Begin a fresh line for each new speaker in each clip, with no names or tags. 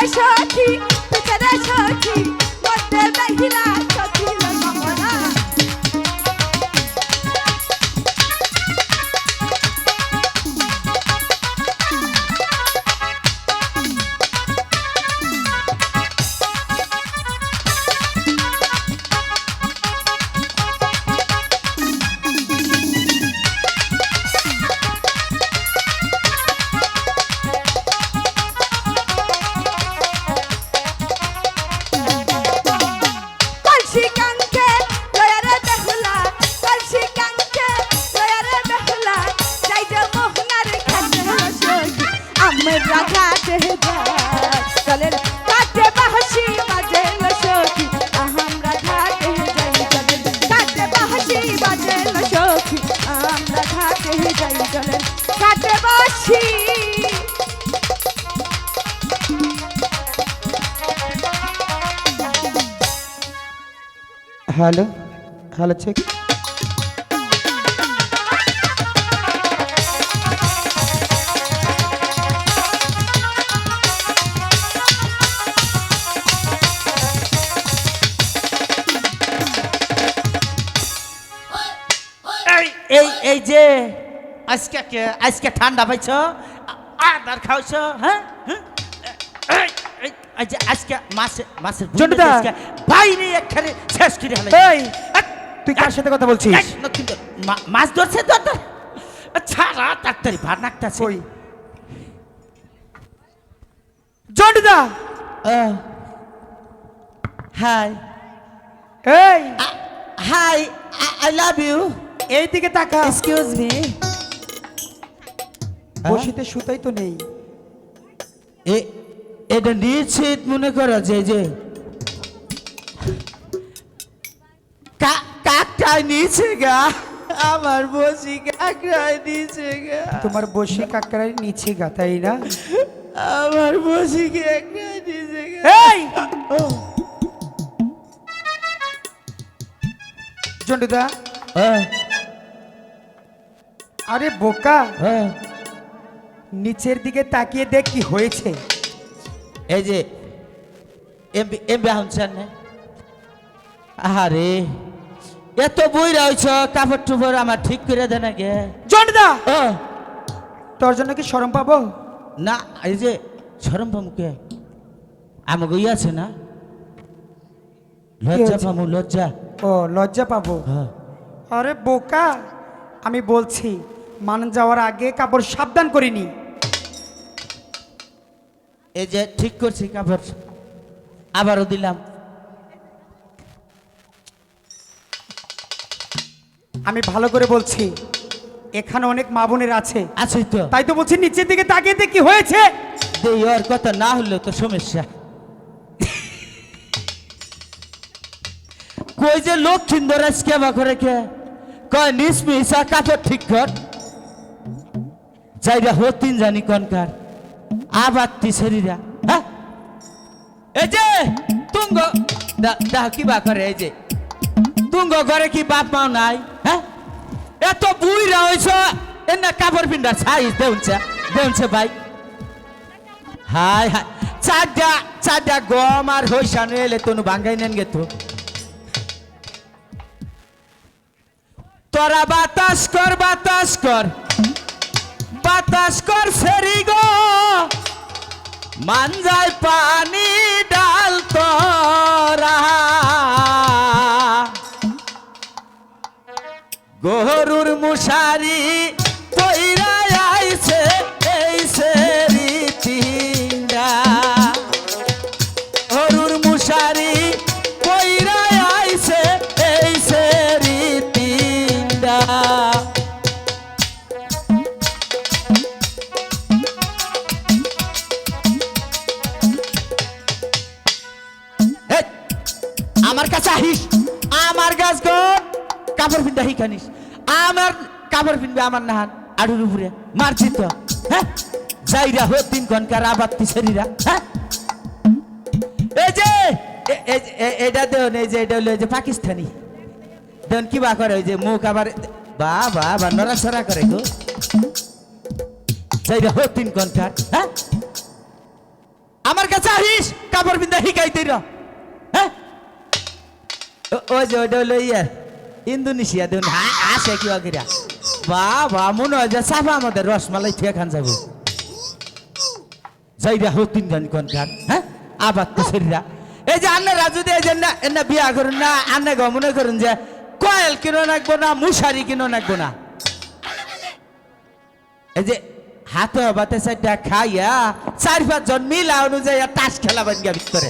রে সখী পিছে রে সখী মধ্যে দেখিলা সখী লঙ্গনা
হ্যালো হ্যালো চেক
এই যে আজকে ঠান্ডা পাইছ আদার খাওছ হ্যাঁ এই যে আজকে মাছের
জন্টুদা
বাইরে একখানে শেষ করে হলো
এই তুই কার সাথে কথা বলছিস
মাছ ধরছে তো ছাড়া তাড়াতাড়ি ভার নাকতাছে
ওই জন্টুদা
হাই
এই
হাই আই লাভ ইউ
এই দিকে তাকা
এক্সকিউজ মি
বসিতে সুতাই তো নেই
এটা নিশ্চিত মনে করা যায় যে কাকটাই নিচে গা আমার বসি কাকটাই নিচে গা
তোমার বসি কাকড়াই নিচে গা তাই না
আমার বসি কাকটাই নিচে গা
এই জন্টুদা আরে বোকা নিচের দিকে তাকিয়ে দেখ কি হয়েছে
এই যে এমবি হামছেন না আরে এত বই রয়েছ কাপড় টুপড় আমার ঠিক করে দেন গে
জন্টুদা তোর জন্য কি শরম পাবো
না এই যে শরম পামুকে আমাকে ই আছে না লজ্জা পামু লজ্জা
ও লজ্জা পাবো
হ্যাঁ
আরে বোকা আমি বলছি মান যাওয়ার আগে কাপড় সাবধান করিনি
এই যে ঠিক করছি কাপড় আবারও দিলাম
আমি ভালো করে বলছি এখানে অনেক মা বোনের আছে
আছে তো
তাই তো বলছি নিচের দিকে তাকিয়ে দেখ কি হয়েছে
দেই ওর কথা না হলে তো সমস্যা কই যে লক্ষিন্দর আজকে বা করে কে কয় নিসমিসা কাপড় ঠিক কর যাইরা হতিন জানি কনকার আবাত্তি শরীরা হ্যাঁ এই যে তুঙ্গ দা কি বা করে এই যে তুঙ্গ ঘরে কি বাপ মাও নাই হ্যাঁ এত বুইরা হইছ এনে কাপড় পিন্ডার সাইজ দেউনছে ভাই হাই হাই চারটা গম আর হইসানো এলে তনু ভাঙ্গাই নেন গে তো তোরা বাতাস কর ফেরি গো মানজায় পানি ডাল তোরা গরুর মুশারি কইরা আইছে এই সেরি তিনডা গরুর মুশারি কইরা আইছে এই সেরি তিনডা আমার কাছে আহিস আমার গাছ গন কাপড় পিন্ডা হিখানিস আমার কাপড় পিনবে আমার নাহান আড়ুর উপরে মারছি তো হ্যাঁ যাইরা হোক দিন ঘন্টার আবাত্তি শরীরা হ্যাঁ এই যে এটা দেন এই যে এটা হলো যে পাকিস্তানি দেন কি বা করে ওই যে মুখ আবার বা নড়াচড়া করে গো যাইরা হোক দিন ঘন্টার হ্যাঁ আমার কাছে আহিস কাপড় পিন্ধা শিকাই তুই র হ্যাঁ ওই যে ওইটা হলো ইয়ার ইন্দোনেশিয়া দেখুন আসে কি অগিরা বাবা মনে হয় যে সাফা আমাদের রসমালাই থেকে খান যাবো যাইরা হোক তিনজন কোনকার হ্যাঁ আবার তো শরীরা এই যে আন্নারা যদি এই যে না বিয়া করুন না আন্না গো মনে করুন যে কয়েল কিনো নাকবো না মুশারি কিনো নাকবো না এই যে হাতে বাতে সাইডটা খাইয়া 4-5 জন মিলা অনুযায়ী তাস খেলা বান গিয়া ভিতরে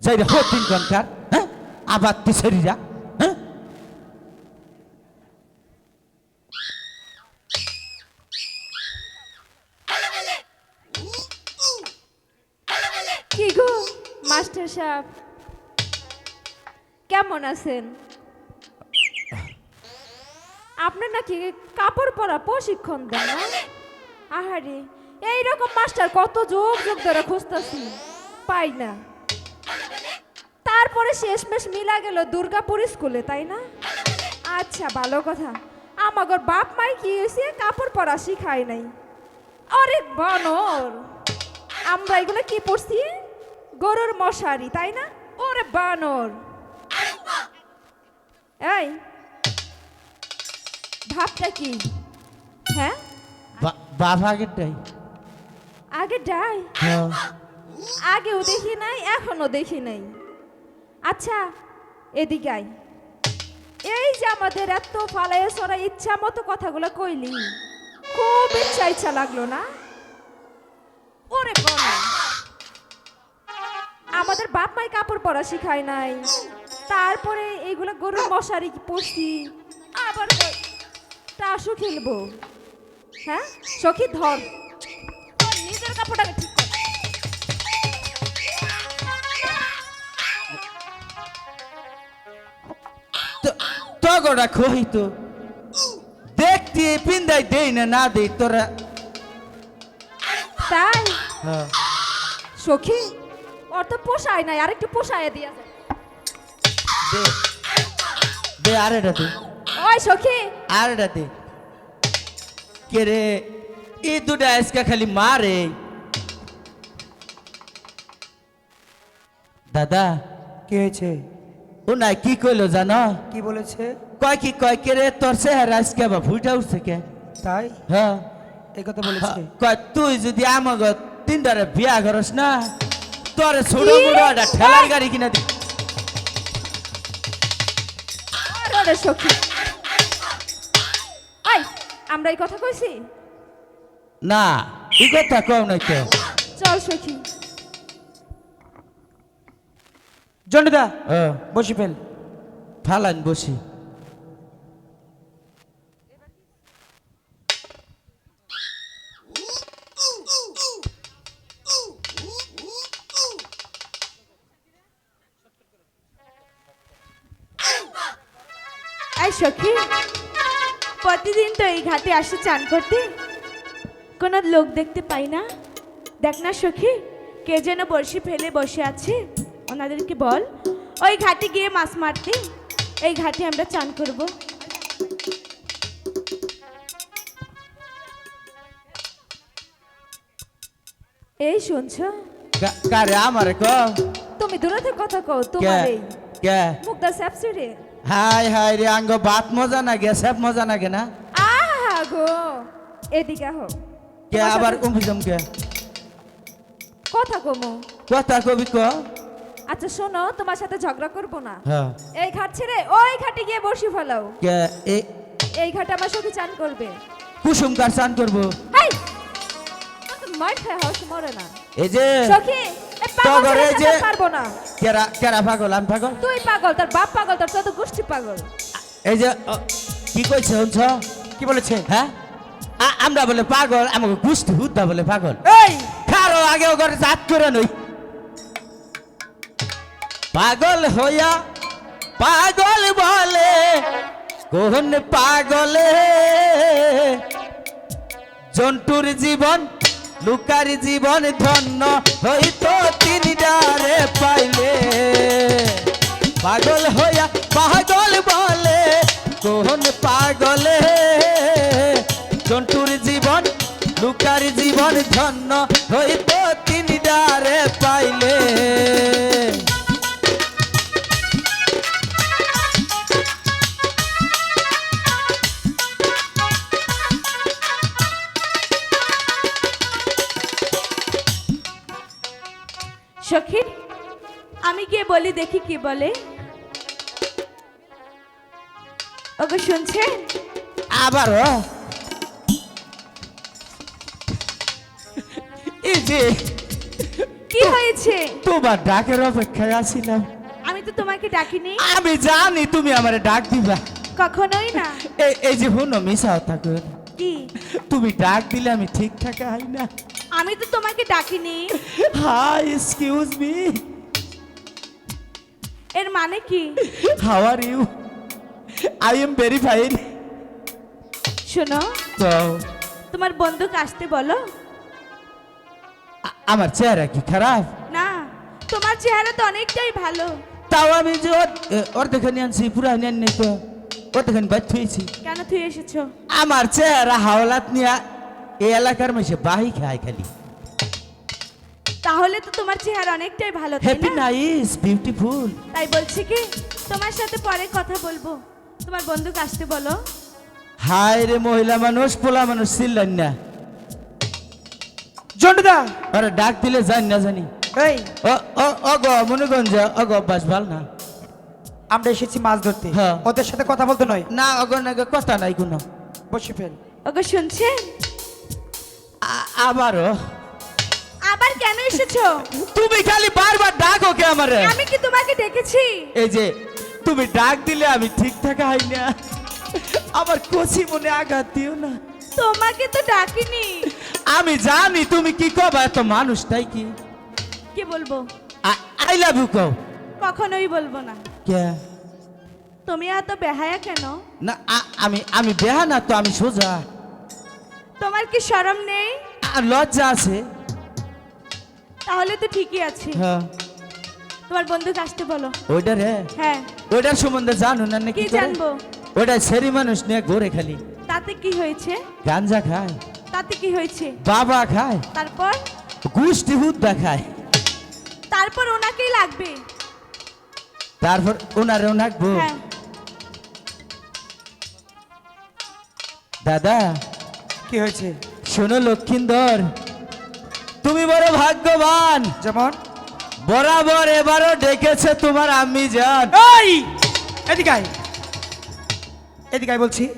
যাইরা হোক তিনজনকার হ্যাঁ আবার তো শরীরা হ্যাঁ
কি গো মাস্টার সাহেব কেমন আছেন? আপনার নাকি কাপড় পরা প্রশিক্ষণ দেন না? আহারে এইরকম মাস্টার কত যুগ যুগ ধরে খুঁজতেছি পাই না। তারপরে শেষমেশ মিলা গেল দুর্গাপুর স্কুলে, তাই না? আচ্ছা ভালো কথা। আমাগর বাপ মাই কি হয়েছে কাপড় পরা শিখায় নাই। আরে বানর, আমরা এগুলো কি পড়ছি? গরুর মশারি, তাই না? ওরে বানর, এই ভাবটা কি? হ্যাঁ
বাবা আগেরটাই
আগে ডাই আগেও দেখি নাই, এখনো দেখি নাই। আচ্ছা এদিকে আয়। এই যে আমাদের এত ফালাইয়া সরা ইচ্ছা মতো কথাগুলো কইলি, খুব ইচ্ছা লাগলো না? ওরে বানর, আমাদের বাপ মাই কাপড় পরা শিখায় নাই, তারপরে এইগুলো গরুর মশারি পরছি, আবার টাসু খেলবো? হ্যাঁ সখী ধর তোর নিজের কাপড়টাকে ঠিক কর।
তো গোটা কই তো দেখতে পিন্দাই দেই না না দেই তোরা
তাই
হ্যাঁ
সখী ওর তো পোষায় নাই, আর একটু পোষায় দিয়া যায়।
দে দে আরেটা দে
ওই সখী
আরেটা দে কে রে এই দুটা আজকে খালি মারে দাদা
কি হয়েছে?
ও নাই কি কইলো জানো?
কি বলেছে?
কয় কে রে তোর চেহারা আজকে আবার ফুটা উঠছে কে?
তাই
হ্যাঁ
এই কথা বলেছে?
কয় তুই যদি আমাকে তিনটারে বিয়া করস না তোর ছোট
কি?
বড় একটা ঠেলার গাড়ি কিনা দি।
ওরে সখী, ওই আমরা এই কথা কইছি
না এই কথা কম নাই তো
চল সখী।
জন্ডুদা
ও
বসি ফেল।
ফালান বসি
এই সখী, প্রতিদিন তো এই ঘাটে আসে চান করতে, কোনো লোক দেখতে পাই না। দেখ না সখী, কে যেন বড়শি ফেলে বসে আছে, ওনাদেরকে বল ওই ঘাটে গিয়ে মাছ মারতে। এই ঘাটে আমরা চান করব। এই শুনছো?
কারে আমারে ক
তুমি দূরে কথা কও,
কে
তোমার এই
কে
মুখটা স্যাপসি রে।
হাই হাই রে আঙ্গ বাত মজা না গে সব মজা না গে না
আহা গো, এদিকে হো।
কে আবার উমফিজম কে
কথা কমো।
কথা কবি ক
আচ্ছা শোনো, তোমার সাথে ঝগড়া করব না।
হ্যাঁ
এই ঘাট ছেড়ে ওই ঘাটে গিয়ে বসি ফেলাও।
কে এই
এই ঘাটে আমার সখী চান করবে।
কুসুম কার চান করবো
হাই, তো মার খায় হস মরে না।
এই যে
সখী এই পাগল
ঘরে
ছেলের
যে-
সাথে পারবো না।
কেরা কেরা পাগল আমি পাগল
তুই পাগল, তোর বাপ পাগল, তোর চোদ্দ গোষ্ঠী পাগল।
এই যে কি কইছে শুনছ
কি বলেছে?
হ্যাঁ আমরা বলে পাগল, আমাকে গুষ্টি হুদ্দা বলে পাগল।
এই
খারো আগে ওগর জাত করে নই পাগল হইয়া পাগল বলে কোন পাগলে জন্তুর জীবন লুকার জীবন ধন্য হইতো তিনি ডারে পাইলে পাগল হইয়া পাগল বলে কোন পাগলে জন্তুর জীবন লুকার জীবন ধন্য হইতো তিনি ডারে পাইলে
সখী আমি গিয়ে বলি দেখি কি বলে। ওগো শুনছেন?
আবারও এই যে
কি হয়েছে?
তোমার ডাকের অপেক্ষায় আছিলাম।
আমি তো তোমাকে ডাকিনি।
আমি জানি তুমি আমারে ডাক দিবা।
কখনোই না।
এই যে হুনো মিশাও থাকো,
কি?
তুমি ডাক দিলে আমি ঠিকঠাক আই না।
আমি তো তোমাকে ডাকিনি।
হাই এক্সকিউজ মি,
এর মানে কি?
How are you? I am very fine.
শোনো,
তো
তোমার বন্দুক আসতে বলো।
আমার চেহারা কি খারাপ?
না, তোমার চেহারা তো অনেকটাই ভালো।
তাও আমি যে অর্ধেখানি আনছি, পুরা নেন নেই তো, অর্ধেখানি বাদ থুয়েছি।
কেন তুই এসেছো?
আমার চেহারা হাওলাত নিয়ে এই এলাকার মেশে বাহি খায় খালি।
তাহলে তো তোমার চেহারা অনেকটাই ভালো, তাই
হ্যাপি
না?
Nice beautiful.
তাই বলছি কি, তোমার সাথে পরে কথা বলবো। তোমার বন্দুক আসতে বলো।
হায় রে, মহিলা মানুষ পোলা মানুষ চিল্লান না।
জন্ডুদা,
আরে ডাক দিলে জানি না জানি।
এই
ও ও অগ মনুগঞ্জ অগ অভ্যাস ভাল না।
আমরা এসেছি মাছ ধরতে,
হ্যাঁ।
ওদের সাথে কথা বলতে নয়।
না অগ নাগে কথা নাই কোনো।
বসে ফেল।
ওগো শুনছেন?
আবারও
আবার কেন এসেছো?
তুমি খালি বারবার ডাকো কে আমারে?
আমি কি তোমাকে ডেকেছি?
এই যে তুমি ডাক দিলে আমি ঠিকঠাক হাই না। আমার কচি মনে আঘাত দিও না।
তোমাকে তো ডাকিনি।
আমি জানি তুমি কি কবা, এত মানুষ তাই কি?
কি বলবো?
আই লাভ ইউ কও।
কখনোই বলবো না।
কে?
তুমি এত বেহায়া কেন?
না আমি বেহা না তো, আমি সোজা।
তোমার কি শরম নেই?
লজ্জা আছে।
তাহলে তো ঠিকই আছে।
হ্যাঁ
তোমার বন্দুক আসতে বলো।
ওইটা রে,
হ্যাঁ।
ওইটার সম্বন্ধে জানো না নাকি?
কি জানবো?
ওইটা সেরি মানুষ নিয়ে ঘুরে খালি,
তাতে কি হয়েছে?
গাঞ্জা খায়,
তাতে কি হয়েছে?
বাবা খায়,
তারপর?
গুষ্টি হুদ্দা খায়।
তারপর ওনাকেই লাগবে।
তারপর ওনারে ওনাকবো।
হ্যাঁ।
দাদা
কি হয়েছে?
শোনো লক্ষিন্দর, তুমি বড় ভাগ্যবান।
যেমন?
বরাবর এবারও ডেকেছে তোমার আম্মি জান।
এই এদিকে আয়, এদিকে আয় বলছি।